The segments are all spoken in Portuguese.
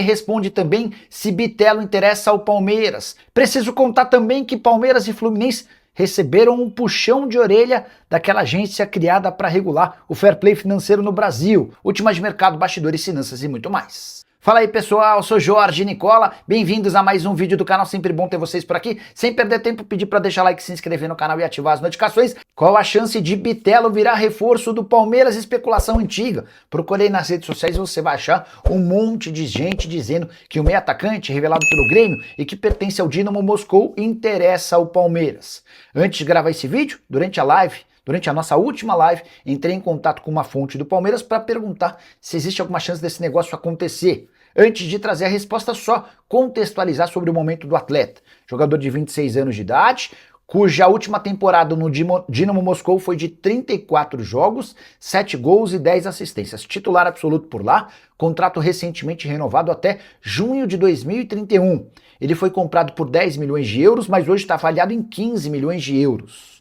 responde também se Bitelo interessa ao Palmeiras. Preciso contar também que Palmeiras e Fluminense receberam um puxão de orelha daquela agência criada para regular o fair play financeiro no Brasil, últimas de mercado, bastidores, finanças e muito mais. Fala aí pessoal, sou Jorge Nicola, bem-vindos a mais um vídeo do canal, sempre bom ter vocês por aqui. Sem perder tempo, pedir para deixar like, se inscrever no canal e ativar as notificações. Qual a chance de Bitelo virar reforço do Palmeiras? Especulação antiga. Procurei nas redes sociais e você vai achar um monte de gente dizendo que o meio atacante revelado pelo Grêmio e que pertence ao Dynamo Moscou interessa ao Palmeiras. Antes de gravar esse vídeo, durante a nossa última live, entrei em contato com uma fonte do Palmeiras para perguntar se existe alguma chance desse negócio acontecer. Antes de trazer a resposta, só contextualizar sobre o momento do atleta. Jogador de 26 anos de idade, cuja última temporada no Dynamo Moscou foi de 34 jogos, 7 gols e 10 assistências. Titular absoluto por lá, contrato recentemente renovado até junho de 2031. Ele foi comprado por 10 milhões de euros, mas hoje está avaliado em 15 milhões de euros.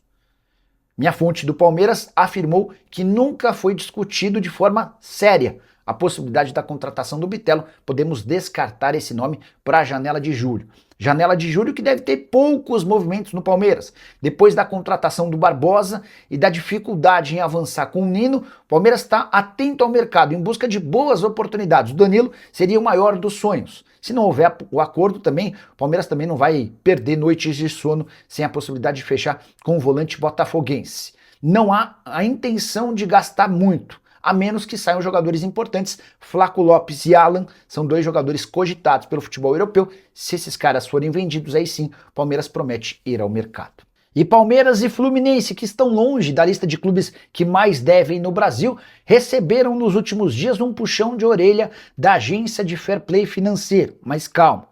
Minha fonte do Palmeiras afirmou que nunca foi discutido de forma séria a possibilidade da contratação do Bitelo. Podemos descartar esse nome para a janela de julho. Janela de julho que deve ter poucos movimentos no Palmeiras. Depois da contratação do Barbosa e da dificuldade em avançar com o Nino, o Palmeiras está atento ao mercado, em busca de boas oportunidades. O Danilo seria o maior dos sonhos. Se não houver o acordo também, o Palmeiras também não vai perder noites de sono sem a possibilidade de fechar com o volante botafoguense. Não há a intenção de gastar muito, a menos que saiam jogadores importantes. Flaco Lopes e Alan são dois jogadores cogitados pelo futebol europeu. Se esses caras forem vendidos, aí sim, o Palmeiras promete ir ao mercado. E Palmeiras e Fluminense, que estão longe da lista de clubes que mais devem no Brasil, receberam nos últimos dias um puxão de orelha da agência de fair play financeiro. Mas calma,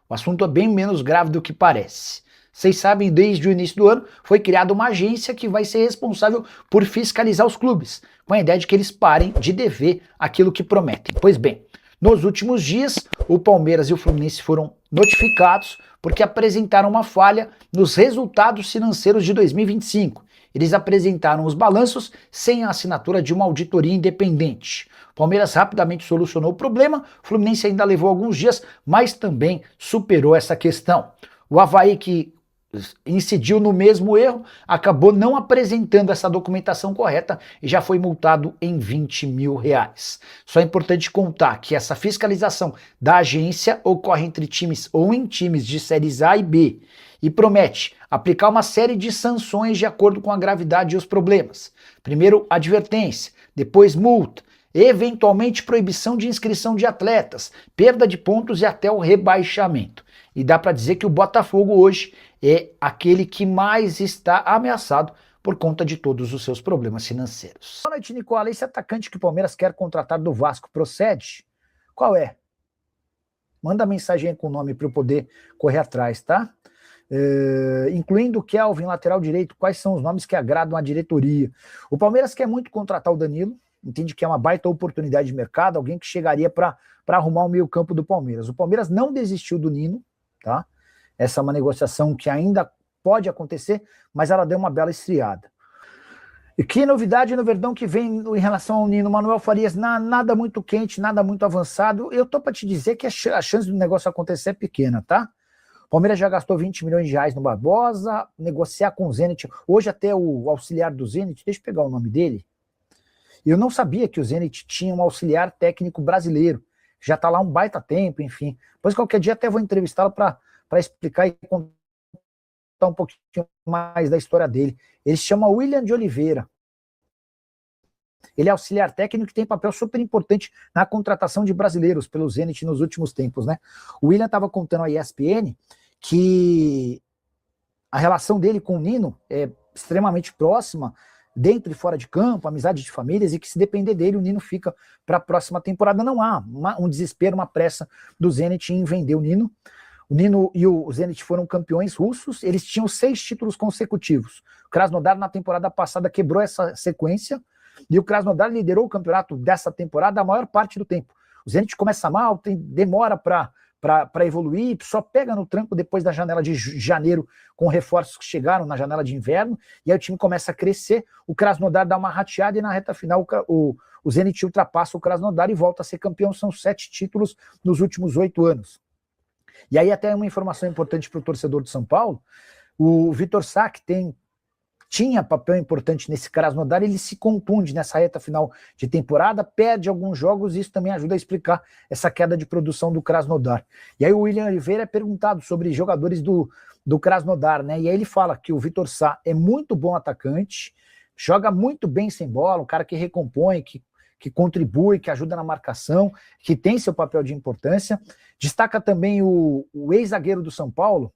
o assunto é bem menos grave do que parece. Vocês sabem, desde o início do ano foi criada uma agência que vai ser responsável por fiscalizar os clubes, com a ideia de que eles parem de dever aquilo que prometem. Pois bem, nos últimos dias, o Palmeiras e o Fluminense foram notificados porque apresentaram uma falha nos resultados financeiros de 2025. Eles apresentaram os balanços sem a assinatura de uma auditoria independente. O Palmeiras rapidamente solucionou o problema, o Fluminense ainda levou alguns dias, mas também superou essa questão. O Avaí, que incidiu no mesmo erro, acabou não apresentando essa documentação correta e já foi multado em 20 mil reais. Só é importante contar que essa fiscalização da agência ocorre entre times ou em times de séries A e B e promete aplicar uma série de sanções de acordo com a gravidade e os problemas. Primeiro, advertência, depois multa, eventualmente proibição de inscrição de atletas, perda de pontos e até o rebaixamento. E dá para dizer que o Botafogo hoje é aquele que mais está ameaçado por conta de todos os seus problemas financeiros. Boa noite, Nicola. Esse atacante que o Palmeiras quer contratar do Vasco procede? Qual é? Manda mensagem aí com o nome para eu poder correr atrás, tá? Incluindo o Kelvin, lateral direito, quais são os nomes que agradam a diretoria? O Palmeiras quer muito contratar o Danilo, entende que é uma baita oportunidade de mercado, alguém que chegaria para arrumar o meio-campo do Palmeiras. O Palmeiras não desistiu do Nino, tá? Essa é uma negociação que ainda pode acontecer, mas ela deu uma bela esfriada. E que novidade no Verdão que vem em relação ao Nino? Manuel Farias, nada muito quente, nada muito avançado. Eu tô para te dizer que a chance do negócio acontecer é pequena, tá? O Palmeiras já gastou 20 milhões de reais no Barbosa, negociar com o Zenit. Hoje até o auxiliar do Zenit, deixa eu pegar o nome dele. Eu não sabia que o Zenit tinha um auxiliar técnico brasileiro. Já está lá um baita tempo, enfim. Pois qualquer dia até vou entrevistá-lo para explicar e contar um pouquinho mais da história dele. Ele se chama William de Oliveira. Ele é auxiliar técnico que tem papel super importante na contratação de brasileiros pelo Zenit nos últimos tempos, né? O William estava contando à ESPN que a relação dele com o Nino é extremamente próxima, dentro e fora de campo, amizade de famílias, e que se depender dele, o Nino fica para a próxima temporada. Não há um desespero, uma pressa do Zenit em vender o Nino. O Nino e o Zenit foram campeões russos, eles tinham 6 títulos consecutivos. O Krasnodar na temporada passada quebrou essa sequência, e o Krasnodar liderou o campeonato dessa temporada a maior parte do tempo. O Zenit começa mal, demora para evoluir, só pega no tranco depois da janela de janeiro, com reforços que chegaram na janela de inverno, e aí o time começa a crescer, o Krasnodar dá uma rateada, e na reta final o o Zenit ultrapassa o Krasnodar e volta a ser campeão. São 7 títulos nos últimos 8 anos. E aí até uma informação importante para o torcedor de São Paulo, o Vitor Sá, que tinha papel importante nesse Krasnodar, ele se contunde nessa reta final de temporada, perde alguns jogos, e isso também ajuda a explicar essa queda de produção do Krasnodar. E aí o William Oliveira é perguntado sobre jogadores do Krasnodar, né? E aí ele fala que o Vitor Sá é muito bom atacante, joga muito bem sem bola, um cara que recompõe, que contribui, que ajuda na marcação, que tem seu papel de importância. Destaca também o ex-zagueiro do São Paulo,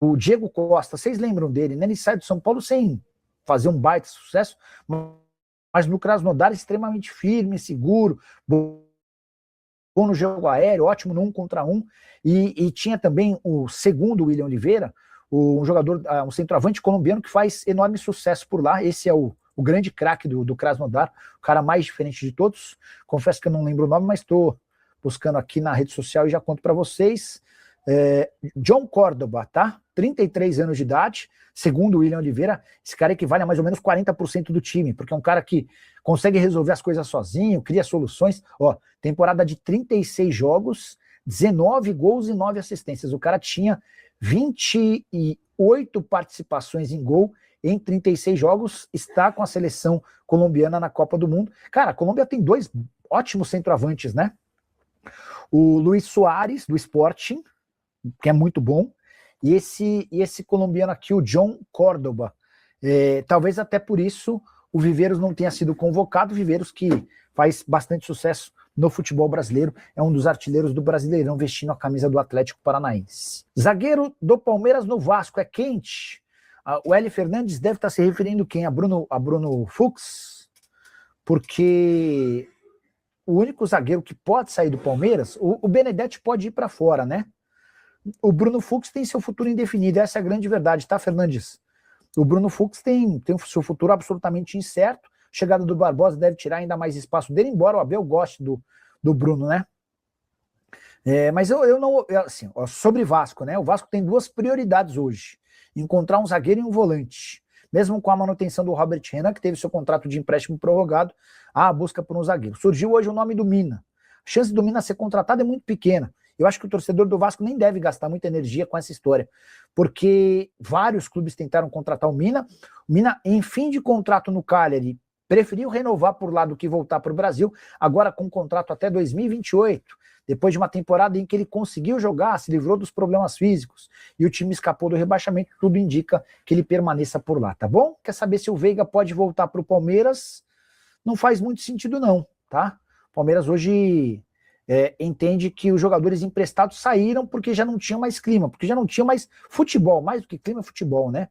o Diego Costa. Vocês lembram dele, né? Ele sai do São Paulo sem fazer um baita sucesso, mas no Krasnodar extremamente firme, seguro, bom no jogo aéreo, ótimo no 1 contra 1, e tinha também o segundo William Oliveira, um jogador, um centroavante colombiano que faz enorme sucesso por lá. Esse é o grande craque do Krasnodar, o cara mais diferente de todos. Confesso que eu não lembro o nome, mas estou buscando aqui na rede social e já conto para vocês. John Córdoba, tá? 33 anos de idade, segundo o William Oliveira, esse cara equivale a mais ou menos 40% do time, porque é um cara que consegue resolver as coisas sozinho, cria soluções. Ó, temporada de 36 jogos, 19 gols e 9 assistências. O cara tinha 28 participações em gol em 36 jogos, está com a seleção colombiana na Copa do Mundo. Cara, a Colômbia tem 2 ótimos centroavantes, né? O Luis Soares, do Sporting, que é muito bom, e esse colombiano aqui, o John Córdoba. Talvez até por isso o Viveiros não tenha sido convocado. Viveiros que faz bastante sucesso no futebol brasileiro, é um dos artilheiros do Brasileirão, vestindo a camisa do Atlético Paranaense. Zagueiro do Palmeiras no Vasco, é quente. O Eli Fernandes deve estar se referindo quem? A Bruno Fux? Porque o único zagueiro que pode sair do Palmeiras, o Benedetti pode ir para fora, né? O Bruno Fux tem seu futuro indefinido, essa é a grande verdade, tá, Fernandes? O Bruno Fux tem seu futuro absolutamente incerto. A chegada do Barbosa deve tirar ainda mais espaço dele, embora o Abel goste do Bruno, né? Mas eu não... Assim, sobre Vasco, né? O Vasco tem 2 prioridades hoje. Encontrar um zagueiro e um volante. Mesmo com a manutenção do Robert Renan, que teve seu contrato de empréstimo prorrogado, há a busca por um zagueiro. Surgiu hoje o nome do Mina. A chance do Mina ser contratado é muito pequena. Eu acho que o torcedor do Vasco nem deve gastar muita energia com essa história, porque vários clubes tentaram contratar o Mina. O Mina, em fim de contrato no Cagliari, preferiu renovar por lá do que voltar para o Brasil, agora com contrato até 2028, depois de uma temporada em que ele conseguiu jogar, se livrou dos problemas físicos, e o time escapou do rebaixamento. Tudo indica que ele permaneça por lá, tá bom? Quer saber se o Veiga pode voltar para o Palmeiras? Não faz muito sentido não, tá? O Palmeiras hoje... entende que os jogadores emprestados saíram porque já não tinha mais clima, porque já não tinha mais futebol, mais do que clima, futebol, né?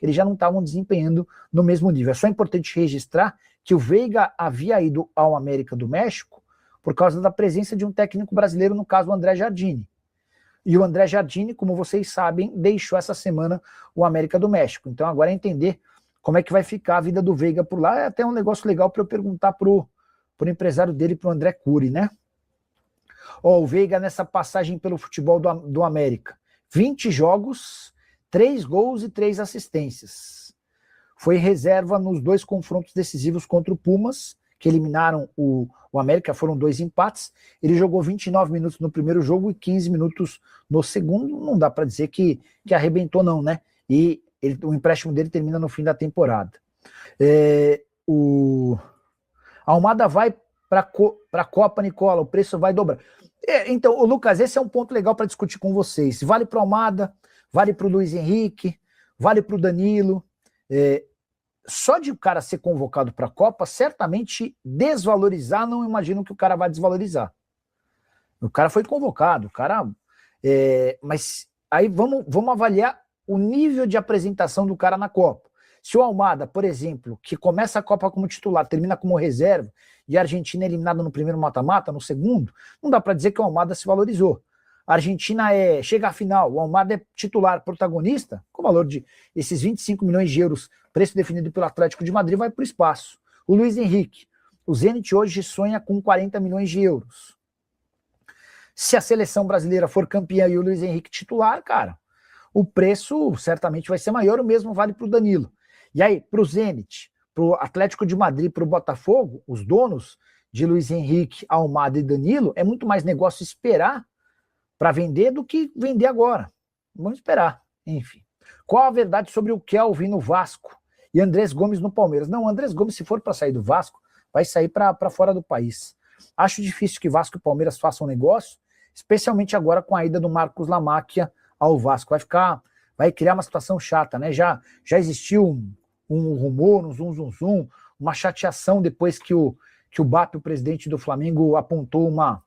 Eles já não estavam desempenhando no mesmo nível. É só importante registrar que o Veiga havia ido ao América do México por causa da presença de um técnico brasileiro, no caso o André Jardine. E o André Jardine, como vocês sabem, deixou essa semana o América do México. Então agora é entender como é que vai ficar a vida do Veiga por lá. É até um negócio legal para eu perguntar pro empresário dele, pro André Cury, né? O Veiga nessa passagem pelo futebol do América, 20 jogos, 3 gols e 3 assistências. Foi reserva nos 2 confrontos decisivos contra o Pumas, que eliminaram o América, foram 2 empates. Ele jogou 29 minutos no primeiro jogo e 15 minutos no segundo. Não dá para dizer que arrebentou não, né? E o empréstimo dele termina no fim da temporada. O Almada vai para a Copa, Nicola, o preço vai dobrar. Então, Lucas, esse é um ponto legal para discutir com vocês. Vale para o Almada, vale para o Luiz Henrique, vale para o Danilo. Só de o cara ser convocado para a Copa, certamente desvalorizar, não imagino que o cara vai desvalorizar. O cara foi convocado, o cara... mas aí vamos avaliar o nível de apresentação do cara na Copa. Se o Almada, por exemplo, que começa a Copa como titular, termina como reserva, e a Argentina é eliminada no primeiro mata-mata, no segundo, não dá para dizer que o Almada se valorizou. A Argentina chega à final, o Almada é titular, protagonista, com o valor de esses 25 milhões de euros, preço definido pelo Atlético de Madrid, vai para o espaço. O Luiz Henrique, o Zenit hoje sonha com 40 milhões de euros. Se a seleção brasileira for campeã e o Luiz Henrique titular, cara, o preço certamente vai ser maior, o mesmo vale para o Danilo. E aí, para o Zenit, pro Atlético de Madrid, pro Botafogo, os donos de Luiz Henrique, Almada e Danilo, é muito mais negócio esperar para vender do que vender agora. Vamos esperar, enfim. Qual a verdade sobre o Kelvin no Vasco e Andrés Gomes no Palmeiras? Não, Andrés Gomes, se for para sair do Vasco, vai sair para fora do país. Acho difícil que Vasco e Palmeiras façam negócio, especialmente agora com a ida do Marcos Lamáquia ao Vasco. Vai criar uma situação chata, né? Já existiu um rumor, um zum, uma chateação depois que o BAP, o presidente do Flamengo, apontou uma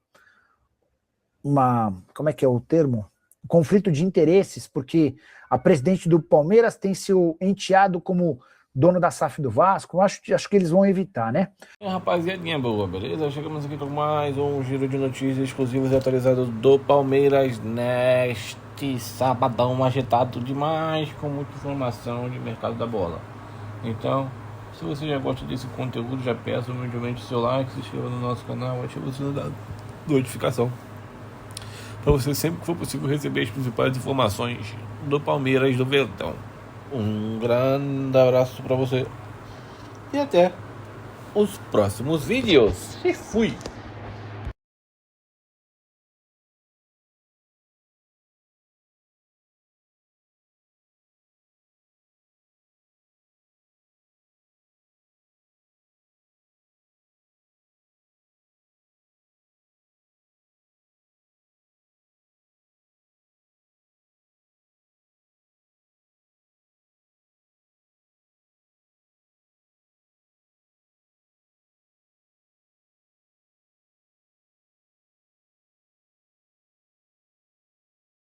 como é que é o termo? Conflito de interesses, porque a presidente do Palmeiras tem seu enteado como dono da SAF do Vasco. Acho que eles vão evitar, né? Rapaziadinha boa, beleza? Chegamos aqui com mais um giro de notícias exclusivas e atualizadas do Palmeiras neste sabadão agitado demais, com muita informação de mercado da bola. Então, se você já gosta desse conteúdo, já peço humildemente o seu like, se inscreva no nosso canal, ative o sininho da notificação, para você sempre que for possível receber as principais informações do Palmeiras do Verdão. Um grande abraço para você e até os próximos vídeos. E fui!